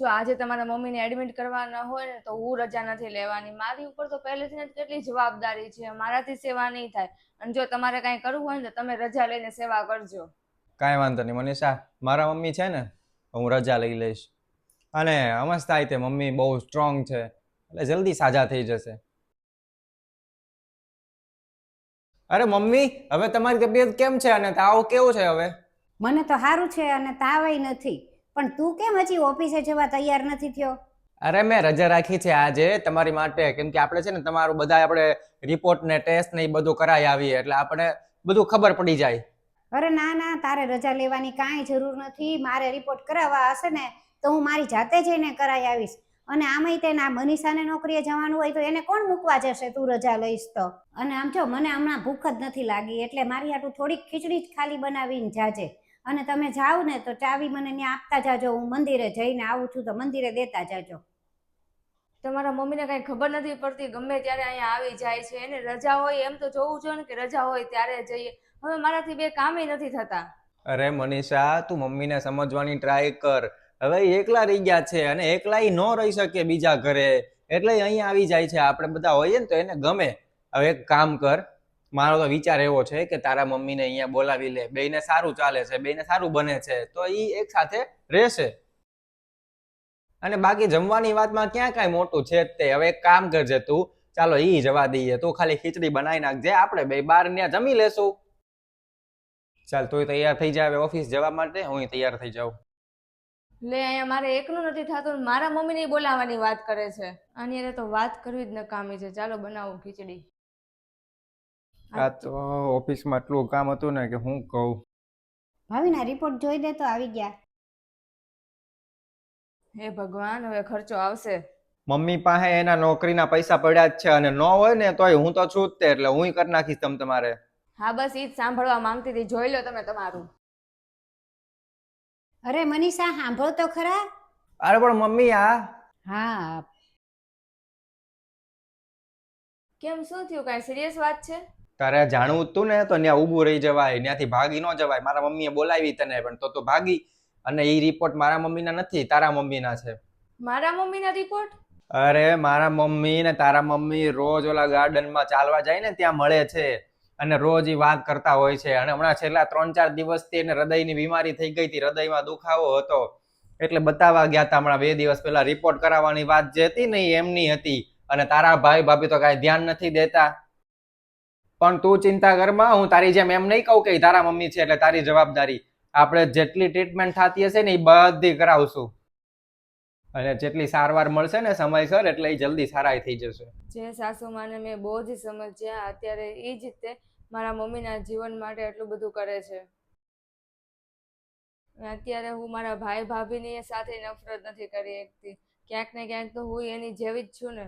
જો આજે તમારા મમ્મીને એડમિટ કરવાના હોય ને તો હું રજા નથી લેવાની. મારી ઉપર તો પહેલેથી જ કેટલી જવાબદારી છે, મારાથી સેવા નહીં થાય. અને જો તમારે કાંઈ કરવું હોય ને તો તમે રજા લઈને સેવા કરજો. કાંઈ વાંધો નહીં મનીષા, મારા મમ્મી છે ને હું રજા લઈ લઈશ. અને અમસ્ત થાય તે મમ્મી બહુ સ્ટ્રોંગ છે એટલે જલ્દી સાજા થઈ જશે. અરે મમ્મી, હવે તમારી તબિયત કેમ છે અને તાવ કેવો છે હવે? મને તો સારું છે અને તાવય નથી. પણ તું કેમ હજી ઓફિસે જવા તૈયાર નથી થયો? અરે મેં રજા રાખી છે આજે તમારી માટે, કેમ કે આપણે છે ને તમારું બધા આપણે રિપોર્ટ ને ટેસ્ટ ને એ બધું કરાવી આવીએ એટલે આપણે બધું ખબર પડી જાય. અરે ના ના, તારે રજા લેવાની કાંઈ જરૂર નથી. મારે રિપોર્ટ કરાવવા હશે ને તો હું મારી જાતે જઈને કરાવી આવીશ. અને આમાંય તેને આ મનીષાને નોકરીએ જવાનું હોય તો એને કોણ મૂકવા જશે તું રજા લઈશ તો? અને આમ જો મને હમણાં ભૂખ જ નથી લાગી એટલે મારી હાટું થોડીક ખીચડી જ ખાલી બનાવીને જાજે. અને તમે જાઓ ને તો ચાવી મને ત્યાં આપતા જાજો. હું મંદિરે જઈને આવું છું તો મંદિરે દેતા જાજો. તમારા મમ્મીને કાંઈ ખબર નથી પડતી, ગમે ત્યારે અહીંયા આવી જાય છે. એને રજા હોય એમ તો જોવું જોઈએ ને કે રજા હોય ત્યારે જઈએ. હવે મારાથી બે કામે નથી થતા. અરે મનીષા, તું મમ્મીને સમજવાની ટ્રાય કર. હવે એકલા રહી ગયા છે અને એકલા ન રહી શકે બીજા ઘરે, એટલે અહીંયા આવી જાય છે. આપણે બધા હોઈએ ને તો એને ગમે. હવે એક કામ કર, મારો તો વિચાર એવો છે કે તારા મમ્મીને અહીંયા બોલાવી લે. બેયને સારું ચાલે છે, બેયને સારું બને છે તો એ એક સાથે રહેશે. અને બાકી જમવાની વાતમાં ક્યાં કાંઈ મોટું છે જ તે. હવે એક કામ કરજે તું, ચાલો ઈ જવા દઈએ, તું ખાલી ખીચડી બનાવી નાખજે, આપણે બે બહાર ત્યાં જમી લેશું. ચાલ તું તૈયાર થઈ જાય ઓફિસ જવા માટે, હું તૈયાર થઈ જાઉં. લે અહીંયા મારે એકલું નથી થતું, મારા મમ્મીને બોલાવવાની વાત કરે છે. આની અરે તો વાત કરવી જ નકામી છે. ચાલો બનાવું ખીચડી. આ તો ઓફિસમાં એટલું કામ હતું ને કે હું કહું. ભાવિના રિપોર્ટ જોઈ દે તો આવી ગયા. હે ભગવાન, હવે ખર્ચો આવશે. મમ્મી પાસે એના નોકરીના પૈસા પડ્યા જ છે અને ન હોય ને તોય હું તો છું જ તે, એટલે હું કરી નાખીશ તમારે. હા બસ ઈ જ સાંભળવા માંગતી હતી. જોઈ લો તમે તમારું. અરે મનીષા, સાંભળો તો ખરા. અરે પણ મમ્મી આ હા, કેમ, શું થયું? કાંઈ સિરિયસ વાત છે? તારે જાણવું જ તું ને તો ત્યાં ઊભું રહી જવાય, ત્યાંથી ભાગી ન જવાય. મારા મમ્મીએ બોલાવી તને પણ તો ભાગી. અને એ રિપોર્ટ મારા મમ્મીના નથી, તારા મમ્મીના છે. મારા મમ્મીના રિપોર્ટ? અરે મારા મમ્મી ને તારા મમ્મી રોજ ઓલા ગાર્ડનમાં ચાલવા જાય ને ત્યાં મળે છે અને રોજ ઈ વાત કરતા હોય છે. અને હમણાં છેલ્લા 3-4 દિવસથી એને હૃદયની બીમારી થઈ ગઈ હતી, હૃદયમાં દુખાવો હતો એટલે બતાવવા ગયા હતા. હમણાં 2 દિવસ પહેલા રિપોર્ટ કરાવવાની વાત જે હતી ને એમની હતી. અને તારા ભાઈ ભાભી તો કાંઈ ધ્યાન નથી દેતા. પણ તું ચિંતા કરમાં, હું તારી જેમ એમ નહીં કહું કે તારા મમ્મી છે એટલે તારી જવાબદારી. આપણે જેટલી ટ્રીટમેન્ટ થતી હશે ને એ બધી કરાવશું અને જેટલી સારવાર મળશે ને સમયસર એટલે એ જલ્દી સારા થઈ જશે. જે સાસુમાને મેં બહુ જ સમજ્યા, અત્યારે એ જ તે મારા મમ્મીના જીવન માટે એટલું બધું કરે છે. અત્યારે હું મારા ભાઈ ભાભીની સાથે નફરત નથી કરી શકતી. ક્યાંક ને ક્યાંક તો હું એની જેવી જ છું ને.